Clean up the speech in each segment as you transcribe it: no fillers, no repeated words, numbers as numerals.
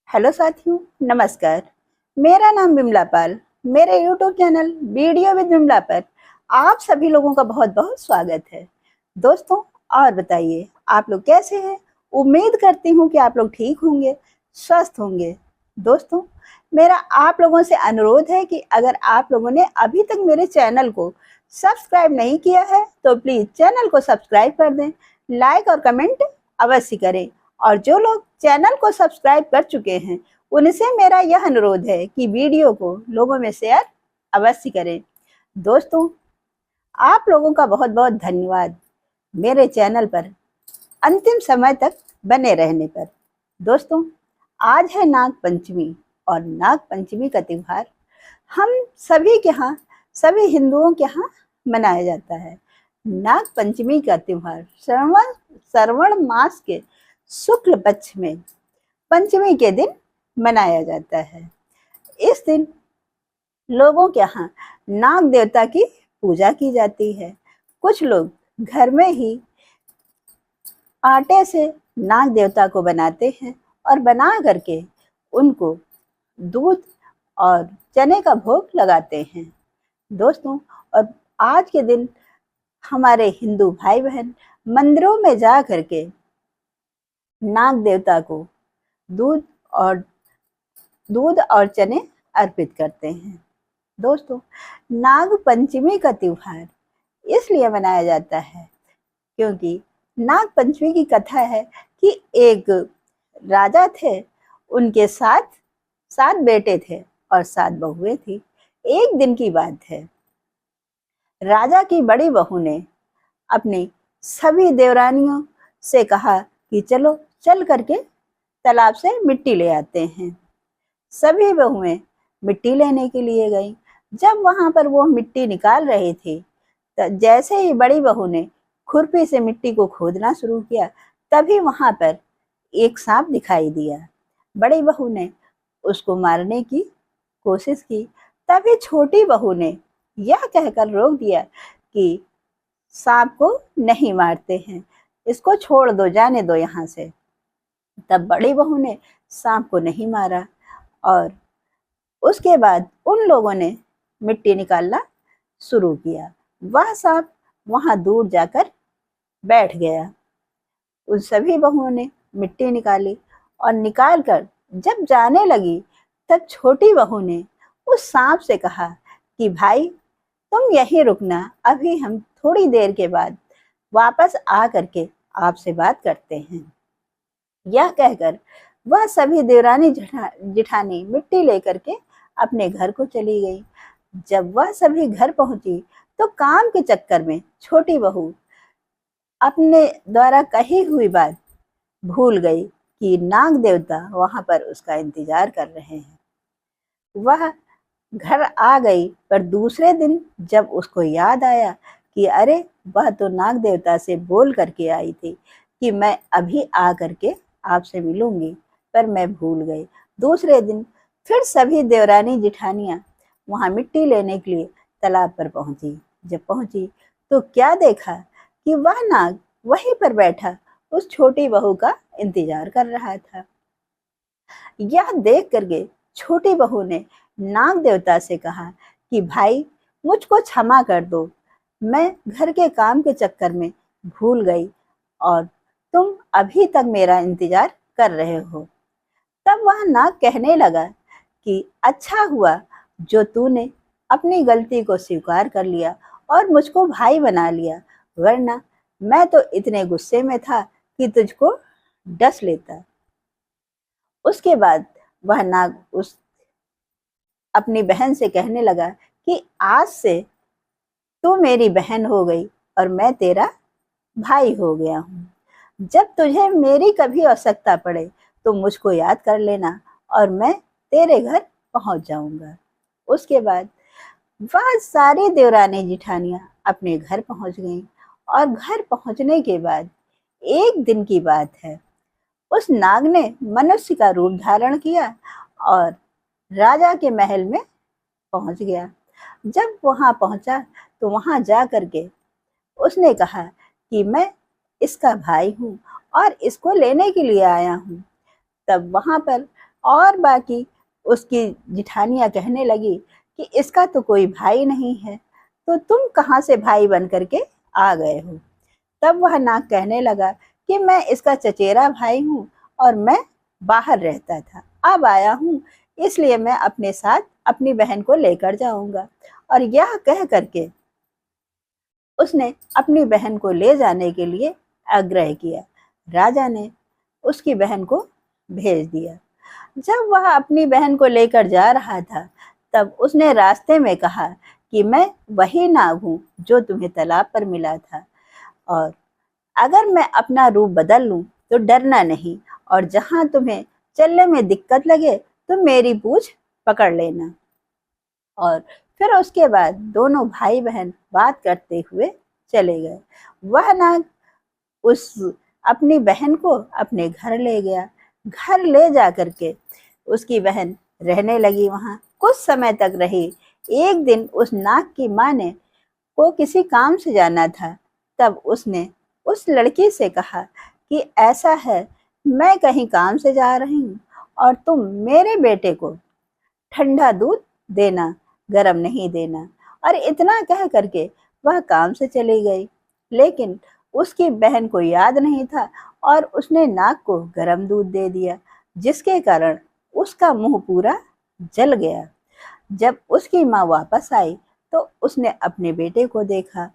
Hello साथियों, नमस्कार। मेरा नाम विमला पाल। मेरे YouTube channel video with Vimla पर आप सभी लोगों का बहुत बहुत स्वागत है। दोस्तों, और बताइए आप लोग कैसे हैं। उम्मीद करती हूँ कि आप लोग ठीक होंगे, स्वस्थ होंगे। दोस्तों, मेरा आप लोगों से अनुरोध है कि अगर आप लोगों ने अभी तक मेरे चैनल को सब्सक्राइब नहीं किया है तो प्लीज़ चैनल को सब्सक्राइब कर दें, लाइक और कमेंट अवश्य करें। और जो लोग चैनल को सब्सक्राइब कर चुके हैं उनसे मेरा यह अनुरोध है कि वीडियो को लोगों में शेयर अवश्य करें। दोस्तों, आप लोगों का बहुत बहुत धन्यवाद मेरे चैनल पर अंतिम समय तक बने रहने पर। दोस्तों, आज है नाग पंचमी और नाग पंचमी का त्यौहार हम सभी के यहाँ, सभी हिंदुओं के यहाँ मनाया जाता है। नाग पंचमी का त्यौहार श्रावण मास के शुक्ल पक्ष में पंचमी के दिन मनाया जाता है। इस दिन लोगों के यहाँ नाग देवता की पूजा की जाती है। कुछ लोग घर में ही आटे से नाग देवता को बनाते हैं और बना करके उनको दूध और चने का भोग लगाते हैं। दोस्तों, और आज के दिन हमारे हिंदू भाई बहन मंदिरों में जा करके नाग देवता को दूध और चने अर्पित करते हैं। दोस्तों, नाग पंचमी का त्यौहार इसलिए मनाया जाता है क्योंकि नाग पंचमी की कथा है कि एक राजा थे, उनके 7 बेटे थे और 7 बहुएं थी। एक दिन की बात है, राजा की बड़ी बहू ने अपनी सभी देवरानियों से कहा कि चलो चल करके तालाब से मिट्टी ले आते हैं। सभी बहुएं मिट्टी लेने के लिए गई। जब वहां पर वो मिट्टी निकाल रही थी तो जैसे ही बड़ी बहू ने खुरपी से मिट्टी को खोदना शुरू किया, तभी वहां पर एक सांप दिखाई दिया। बड़ी बहू ने उसको मारने की कोशिश की, तभी छोटी बहू ने यह कहकर रोक दिया कि सांप को नहीं मारते हैं, इसको छोड़ दो, जाने दो यहाँ से। तब बड़ी बहू ने सांप को नहीं मारा और उसके बाद उन लोगों ने मिट्टी निकालना शुरू किया। वह सांप वहां दूर जाकर बैठ गया। उन सभी बहुओं ने मिट्टी निकाली और निकालकर जब जाने लगी, तब छोटी बहू ने उस सांप से कहा कि भाई, तुम यहीं रुकना, अभी हम थोड़ी देर के बाद वापस आ करके आपसे बात करते हैं। यह कहकर वह सभी देवरानी जिठानी मिट्टी लेकर के अपने घर को चली गई। जब वह सभी घर पहुंची तो काम के चक्कर में छोटी बहू अपने द्वारा कही हुई बात भूल गई कि नाग देवता वहां पर उसका इंतजार कर रहे हैं। वह घर आ गई, पर दूसरे दिन जब उसको याद आया कि अरे, वह तो नाग देवता से बोल करके आई थी कि मैं अभी आ करके आपसे मिलूंगी, पर मैं भूल गई। दूसरे दिन फिर सभी देवरानी जिठानियां वहां मिट्टी लेने के लिए तालाब पर पहुंची। जब पहुंची तो क्या देखा कि वह नाग वहीं पर बैठा उस छोटी बहू का इंतजार कर रहा था। यह देख करके छोटी बहू ने नाग देवता से कहा कि भाई, मुझको क्षमा कर दो, मैं घर के काम के चक्कर में भूल गई और तुम अभी तक मेरा इंतजार कर रहे हो। तब वह नाग कहने लगा कि अच्छा हुआ जो तूने अपनी गलती को स्वीकार कर लिया और मुझको भाई बना लिया, वरना मैं तो इतने गुस्से में था कि तुझको डस लेता। उसके बाद वह नाग उस अपनी बहन से कहने लगा कि आज से तू मेरी बहन हो गई और मैं तेरा भाई हो गया हूँ। जब तुझे मेरी कभी आवश्यकता पड़े तो मुझको याद कर लेना और मैं तेरे घर पहुंच जाऊंगा। उसके बाद वह सारी देवरानी जिठानियां अपने घर पहुंच गईं और घर पहुंचने के बाद एक दिन की बात है, उस नाग ने मनुष्य का रूप धारण किया और राजा के महल में पहुंच गया। जब वहां पहुंचा तो वहां जा करके उसने कहा कि मैं इसका भाई हूँ और इसको लेने के लिए आया हूँ। तब वहां पर और बाकी उसकी जिठानियां कहने लगी कि इसका तो कोई भाई नहीं है, तो तुम कहाँ से भाई बन करके आ गए हो। तब वह नाग कहने लगा कि मैं इसका चचेरा भाई हूँ और मैं बाहर रहता था, अब आया हूँ, इसलिए मैं अपने साथ अपनी बहन को लेकर जाऊंगा। और यह कह करके उसने अपनी बहन को ले जाने के लिए आग्रह किया। राजा ने उसकी बहन को भेज दिया। जब वह अपनी बहन को लेकर जा रहा था, तब उसने रास्ते में कहा कि मैं वही नाग हूँ जो तुम्हें तालाब पर मिला था, और अगर मैं अपना रूप बदल लूं तो डरना नहीं, और जहां तुम्हें चलने में दिक्कत लगे तो मेरी पूंछ पकड़ लेना। और फिर उसके बाद दोनों भाई बहन बात करते हुए चले गए। वह नाग उस अपनी बहन को अपने घर ले गया। घर ले जा करके उसकी बहन रहने लगी वहां, कुछ समय तक रही। एक दिन उस नाग की माँ ने को किसी काम से जाना था। तब उसने उस लड़की से कहा कि ऐसा है, मैं कहीं काम से जा रही हूँ और तुम मेरे बेटे को ठंडा दूध देना, गरम नहीं देना। और इतना कह करके वह काम से चली गई। लेकिन उसकी बहन को याद नहीं था और उसने नाग को गरम दूध दे दिया, जिसके कारण उसका मुंह पूरा जल गया। जब उसकी माँ वापस आई तो उसने अपने बेटे को देखा।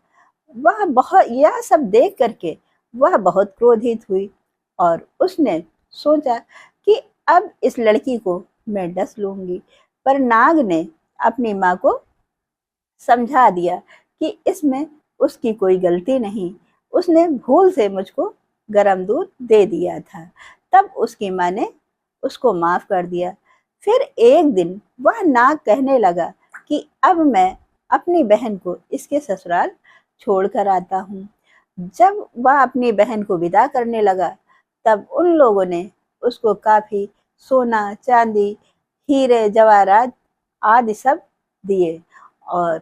वह बहुत यह सब देख करके वह बहुत क्रोधित हुई और उसने सोचा कि अब इस लड़की को मैं डस लूंगी। पर नाग ने अपनी माँ को समझा दिया कि इसमें उसकी कोई गलती नहीं, उसने भूल से मुझको गरम दूध दे दिया था। तब उसकी माँ ने उसको माफ कर दिया। फिर एक दिन वह नाग कहने लगा कि अब मैं अपनी बहन को इसके ससुराल छोड़ कर आता हूँ। जब वह अपनी बहन को विदा करने लगा, तब उन लोगों ने उसको काफी सोना, चांदी, हीरे, जवाहरात आदि सब दिए और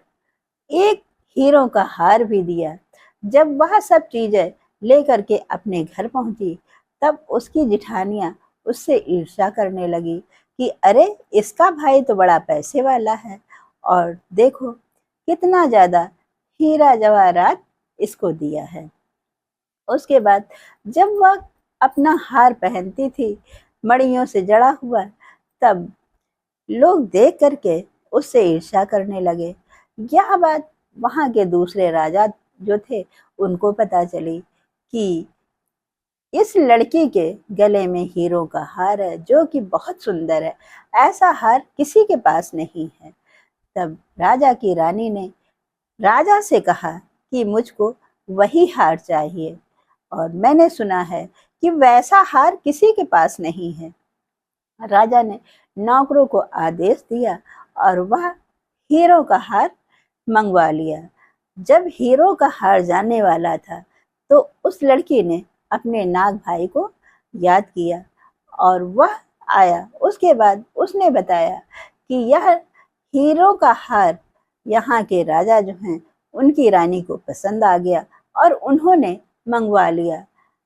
एक हीरों का हार भी दिया। जब वह सब चीजें लेकर के अपने घर पहुंची, तब उसकी जिठानियां उससे ईर्ष्या करने लगी कि अरे, इसका भाई तो बड़ा पैसे वाला है और देखो कितना ज्यादा हीरा जवाहरात इसको दिया है। उसके बाद जब वह अपना हार पहनती थी मड़ियों से जड़ा हुआ, तब लोग देख करके उससे ईर्ष्या करने लगे। यह बात वहां के दूसरे राजा जो थे उनको पता चली कि इस लड़की के गले में हीरों का हार है जो कि बहुत सुंदर है, ऐसा हार किसी के पास नहीं है। तब राजा की रानी ने राजा से कहा कि मुझको वही हार चाहिए, और मैंने सुना है कि वैसा हार किसी के पास नहीं है। राजा ने नौकरों को आदेश दिया और वह हीरो का हार मंगवा लिया। जब हीरो का हार जाने वाला था, तो उस लड़की ने अपने नाग भाई को याद किया और वह आया। उसके बाद उसने बताया कि यह हीरो का हार यहाँ के राजा जो हैं उनकी रानी को पसंद आ गया और उन्होंने मंगवा लिया।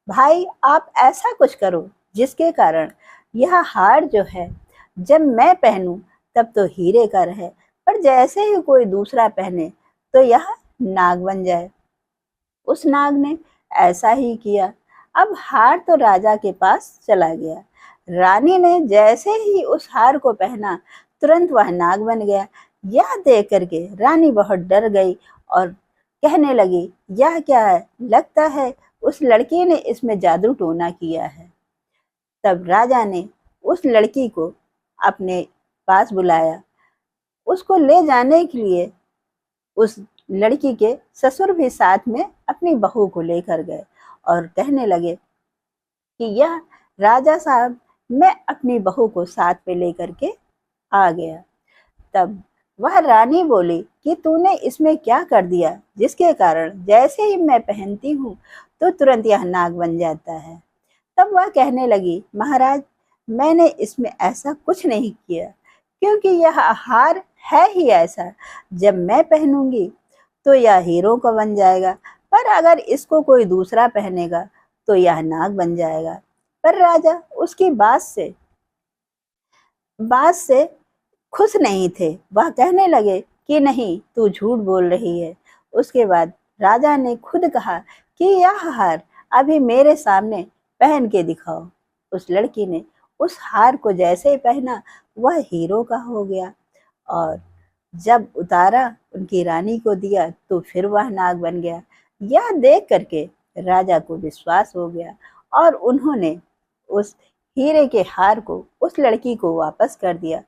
भाई, आप ऐसा कुछ करो जिसके कारण यह हार जो है जब मैं पहनूं तब तो हीरे का रहे, पर जैसे ही कोई दूसरा पहने तो यह नाग बन जाए। उस नाग ने ऐसा ही किया। अब हार तो राजा के पास चला गया। रानी ने जैसे ही उस हार को पहना, तुरंत वह नाग बन गया। यह देख करके रानी बहुत डर गई और कहने लगी, यह क्या है? लगता है उस लड़की ने इसमें जादू टोना किया है। तब राजा ने उस लड़की को अपने पास बुलाया। उसको ले जाने के लिए उस लड़की के ससुर भी साथ में अपनी बहू को लेकर गए और कहने लगे कि यह राजा साहब, मैं अपनी बहू को साथ में लेकर के आ गया। तब वह रानी बोली कि तूने इसमें क्या कर दिया जिसके कारण जैसे ही मैं पहनती हूँ तो तुरंत यह नाग बन जाता है। तब वह कहने लगी, महाराज, मैंने इसमें ऐसा कुछ नहीं किया, क्योंकि यह हार है ही ऐसा, जब मैं पहनूंगी तो यह हीरो का बन जाएगा, पर अगर इसको कोई दूसरा पहनेगा तो यह नाग बन जाएगा। पर राजा उसकी बात से बात से खुश नहीं थे। वह कहने लगे कि नहीं, तू झूठ बोल रही है। उसके बाद राजा ने खुद कहा कि यह हार अभी मेरे सामने पहन के दिखाओ। उस लड़की ने उस हार को जैसे ही पहना, वह हीरो का हो गया। और जब उतारा, उनकी रानी को दिया, तो फिर वह नाग बन गया। यह देख करके राजा को विश्वास हो गया और उन्होंने उस हीरे के हार को उस लड़की को वापस कर दिया।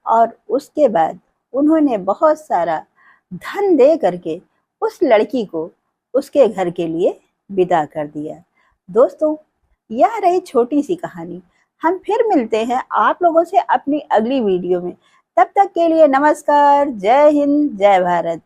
और उसके बाद उन्होंने बहुत सारा धन दे करके उस लड़की को उसके घर के लिए विदा कर दिया। दोस्तों, यह रही छोटी सी कहानी। हम फिर मिलते हैं आप लोगों से अपनी अगली वीडियो में। तब तक के लिए नमस्कार। जय हिंद, जय भारत।